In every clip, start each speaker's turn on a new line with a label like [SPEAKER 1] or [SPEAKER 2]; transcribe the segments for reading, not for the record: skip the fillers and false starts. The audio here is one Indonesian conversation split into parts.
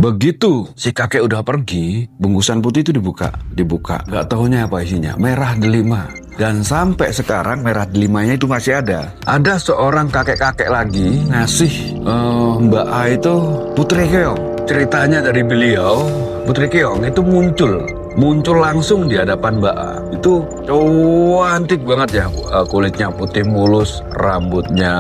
[SPEAKER 1] Begitu si kakek udah pergi, bungkusan putih itu dibuka. Gak tahunya apa isinya, merah delima. Dan sampai sekarang merah delimanya itu masih ada. Ada seorang kakek-kakek lagi ngasih Mbak A itu putri keong. Ceritanya dari beliau, putri keong itu muncul langsung di hadapan Mbak A. Itu cantik banget ya, kulitnya putih mulus, rambutnya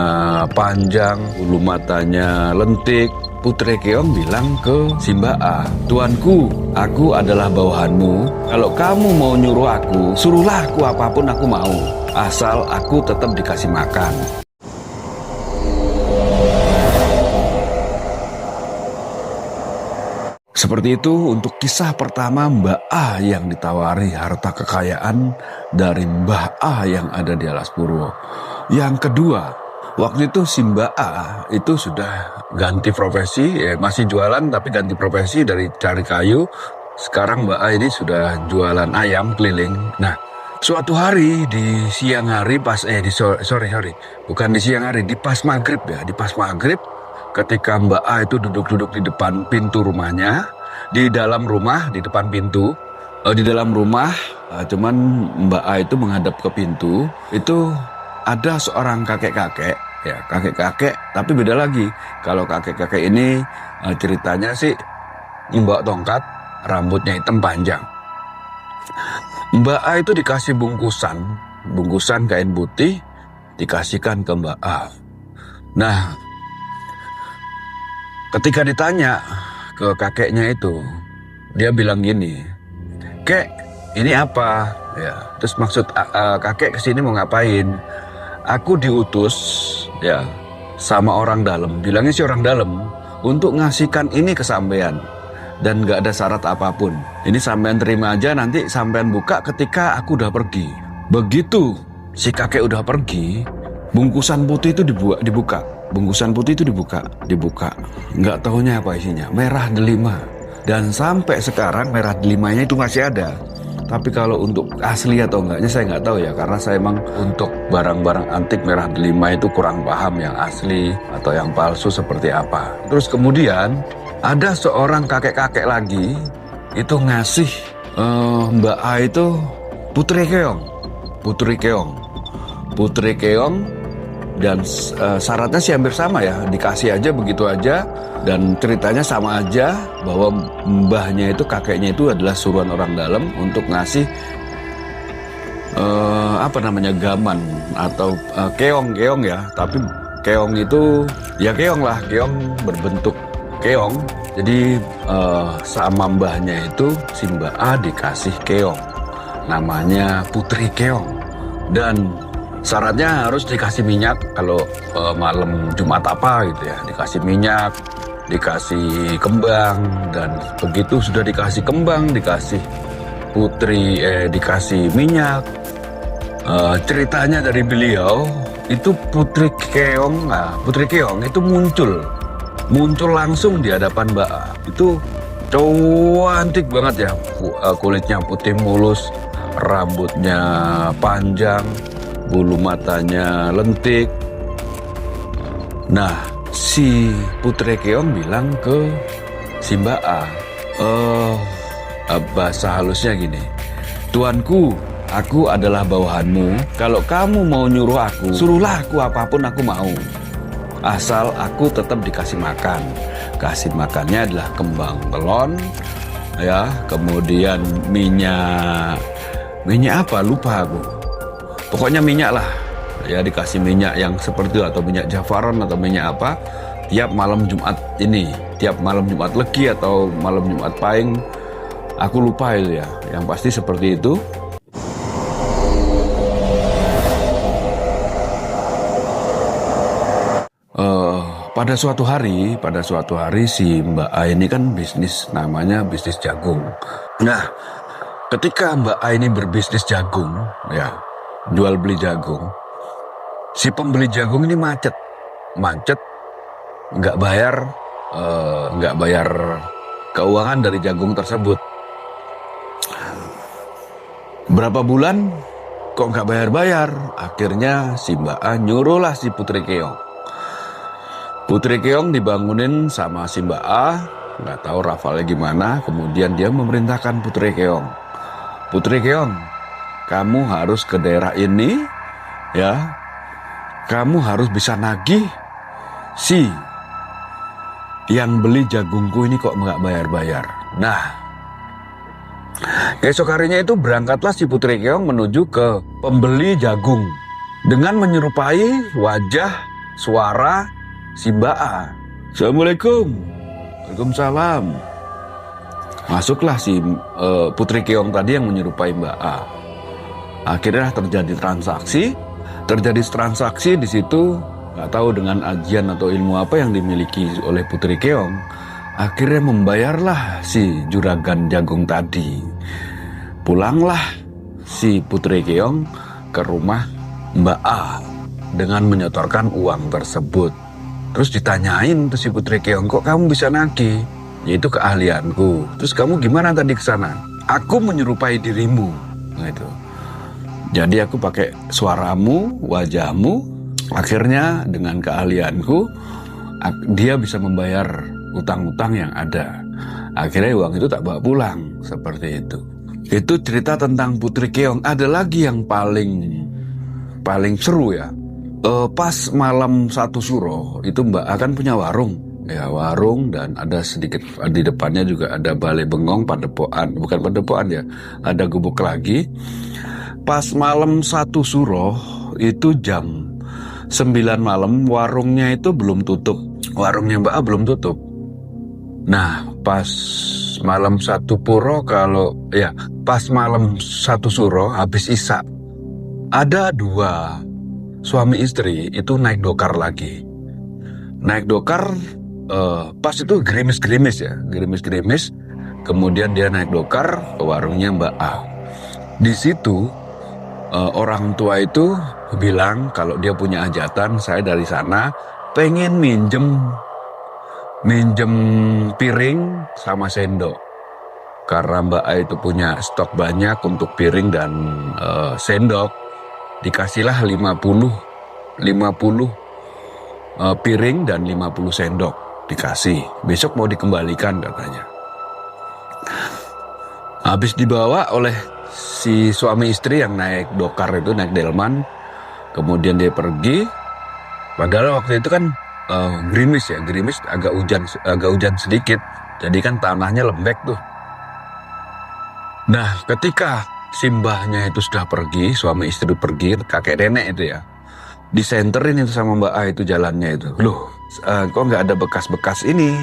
[SPEAKER 1] panjang, bulu matanya lentik. Putri Keong bilang ke si Mbak A, "Tuanku, aku adalah bawahanmu. Kalau kamu mau nyuruh aku, suruhlah aku apapun aku mau. Asal aku tetap dikasih makan." Seperti itu untuk kisah pertama Mbak A yang ditawari harta kekayaan dari Mbah A yang ada di Alas Purwo. Yang kedua, waktu itu si Mbak A itu sudah ganti profesi, masih jualan tapi ganti profesi dari cari kayu. Sekarang Mbak A ini sudah jualan ayam keliling. Nah, suatu hari di siang hari bukan di siang hari, di pas maghrib ya, di pas maghrib ketika Mbak A itu duduk-duduk di depan pintu rumahnya, di dalam rumah, di depan pintu, di dalam rumah, cuman Mbak A itu menghadap ke pintu, itu ada seorang kakek-kakek, ya kakek-kakek, tapi beda lagi. Kalau kakek-kakek ini ceritanya sih membawa tongkat, rambutnya hitam panjang. Mbak A itu dikasih bungkusan kain putih, dikasihkan ke Mbak A. Nah, ketika ditanya ke kakeknya itu, dia bilang gini, "Kek, ini apa?" Ya, terus maksud kakek kesini mau ngapain? "Aku diutus ya sama orang dalam," bilangnya si orang dalam, "untuk ngasihkan ini ke sampean dan gak ada syarat apapun. Ini sampean terima aja, nanti sampean buka ketika aku udah pergi." Begitu si kakek udah pergi, bungkusan putih itu dibuka. Bungkusan putih itu dibuka. Nggak tahunya apa isinya, merah delima. Dan sampai sekarang merah delimanya itu masih ada. Tapi kalau untuk asli atau enggaknya saya nggak tahu ya, karena saya emang untuk barang-barang antik merah delima itu kurang paham yang asli atau yang palsu seperti apa. Terus kemudian ada seorang kakek-kakek lagi itu ngasih Mbak A itu putri keong. Dan syaratnya sih hampir sama ya, dikasih aja begitu aja, dan ceritanya sama aja bahwa mbahnya itu, kakeknya itu adalah suruhan orang dalam untuk ngasih gaman atau keong ya, tapi keong itu ya keong berbentuk keong. Jadi sama mbahnya itu si Mbak A dikasih keong, namanya putri keong, dan syaratnya harus dikasih minyak kalau malam Jumat apa gitu ya, dikasih minyak, dikasih kembang, dan begitu sudah dikasih kembang, dikasih dikasih minyak. Ceritanya dari beliau itu putri keong itu muncul langsung di hadapan Mbak A. Itu cantik banget ya, kulitnya putih mulus, rambutnya panjang, bulu matanya lentik. Nah, si putri keong bilang ke si Mbak A, bahasa halusnya gini, "Tuanku, aku adalah bawahanmu. Kalau kamu mau nyuruh aku, suruhlah aku apapun aku mau. Asal aku tetap dikasih makan." Kasih makannya adalah kembang melon, ya, kemudian minyak apa lupa aku. Pokoknya minyak lah, ya dikasih minyak yang seperti itu, atau minyak jafaron atau minyak apa, tiap malam Jumat Legi atau malam Jumat Pahing, aku lupa itu ya, yang pasti seperti itu. Pada suatu hari si Mbak A ini kan namanya bisnis jagung. Nah, ketika Mbak A ini berbisnis jagung, ya, jual beli jagung, si pembeli jagung ini macet, nggak bayar keuangan dari jagung tersebut. Berapa bulan kok nggak bayar? Akhirnya si Mbak A nyuruhlah si Putri Keong dibangunin sama si Mbak A, nggak tahu rafalnya gimana. Kemudian dia memerintahkan Putri Keong, Putri Keong, kamu harus ke daerah ini, ya. Kamu harus bisa nagih si yang beli jagungku ini kok nggak bayar-bayar. Nah, keesok harinya itu berangkatlah si Putri Keong menuju ke pembeli jagung dengan menyerupai wajah, suara si Mbak A. Assalamualaikum. Waalaikumsalam. Masuklah si Putri Keong tadi yang menyerupai Mbak A. Akhirnya terjadi transaksi di situ. Nggak tahu dengan ajian atau ilmu apa yang dimiliki oleh Putri Keong. Akhirnya membayarlah si juragan jagung tadi. Pulanglah si Putri Keong ke rumah Mbak A dengan menyetorkan uang tersebut. Terus ditanyain tuh si Putri Keong, kok kamu bisa nagih? Yaitu keahlianku. Terus kamu gimana tadi ke sana? Aku menyerupai dirimu. Gitu. Jadi aku pakai suaramu, wajahmu. Akhirnya dengan keahlianku, dia bisa membayar utang-utang yang ada. Akhirnya uang itu tak bawa pulang, seperti itu. Itu cerita tentang Putri Keong. Ada lagi yang paling seru ya. Pas malam satu suro, itu Mbak A kan punya warung. Ya, warung dan ada sedikit di depannya juga ada balai bengong, padepokan. Bukan padepokan ya, ada gubuk lagi. Pas malam satu suro, itu jam 9 malam, warungnya itu belum tutup. Warungnya Mbak A belum tutup. Nah, pas malam satu puro pas malam satu suro habis isya, ada 2 suami istri itu naik dokar lagi. Naik dokar pas itu gerimis-gerimis ya, gerimis-gerimis. Kemudian dia naik dokar ke warungnya Mbak A. Di situ orang tua itu bilang kalau dia punya hajatan, saya dari sana pengen minjem piring sama sendok. Karena Mbak A itu punya stok banyak untuk piring dan sendok. Dikasihlah 50 piring dan 50 sendok dikasih. Besok mau dikembalikan katanya. Habis dibawa oleh si suami istri yang naik dokar itu, naik delman. Kemudian dia pergi. Padahal waktu itu kan gerimis agak hujan sedikit. Jadi kan tanahnya lembek tuh. Nah, ketika simbahnya itu sudah pergi, suami istri pergi, kakek nenek itu ya, disenterin itu sama Mbak A itu jalannya itu. Loh, kok nggak ada bekas-bekas ini?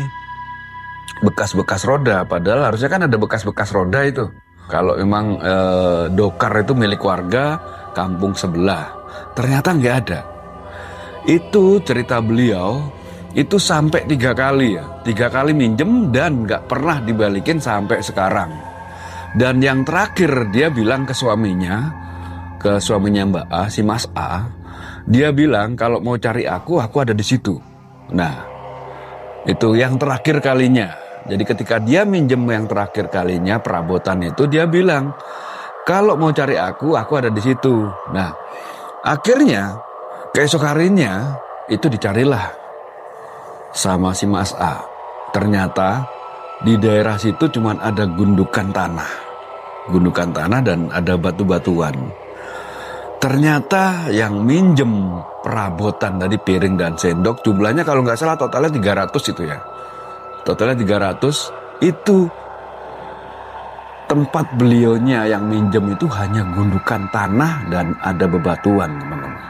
[SPEAKER 1] Bekas-bekas roda. Padahal harusnya kan ada bekas-bekas roda itu. Kalau memang dokar itu milik warga kampung sebelah. Ternyata nggak ada. Itu cerita beliau, itu sampai 3 kali ya. 3 kali minjem dan nggak pernah dibalikin sampai sekarang. Dan yang terakhir dia bilang ke suaminya Mbak A, si Mas A, dia bilang kalau mau cari aku ada di situ. Nah, itu yang terakhir kalinya. Jadi ketika dia minjem yang terakhir kalinya perabotan itu, dia bilang kalau mau cari aku ada di situ. Nah, akhirnya keesok harinya itu dicarilah sama si Mas A. Ternyata di daerah situ cuma ada gundukan tanah dan ada batu-batuan. Ternyata yang minjem perabotan tadi piring dan sendok jumlahnya kalau nggak salah totalnya 300 itu ya. Totalnya 300, itu tempat beliaunya yang minjem itu hanya gundukan tanah dan ada bebatuan, teman-teman.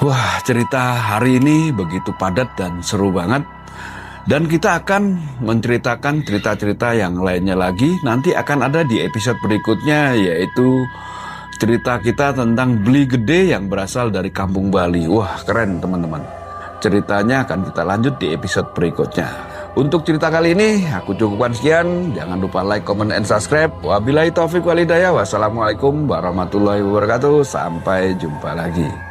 [SPEAKER 1] Wah, cerita hari ini begitu padat dan seru banget. Dan kita akan menceritakan cerita-cerita yang lainnya lagi. Nanti akan ada di episode berikutnya, yaitu cerita kita tentang beli gede yang berasal dari kampung Bali. Wah, keren teman-teman. Ceritanya akan kita lanjut di episode berikutnya. Untuk cerita kali ini, aku cukupkan sekian. Jangan lupa like, comment, and subscribe. Wabillahi taufiq wal hidayah. Wassalamualaikum warahmatullahi wabarakatuh. Sampai jumpa lagi.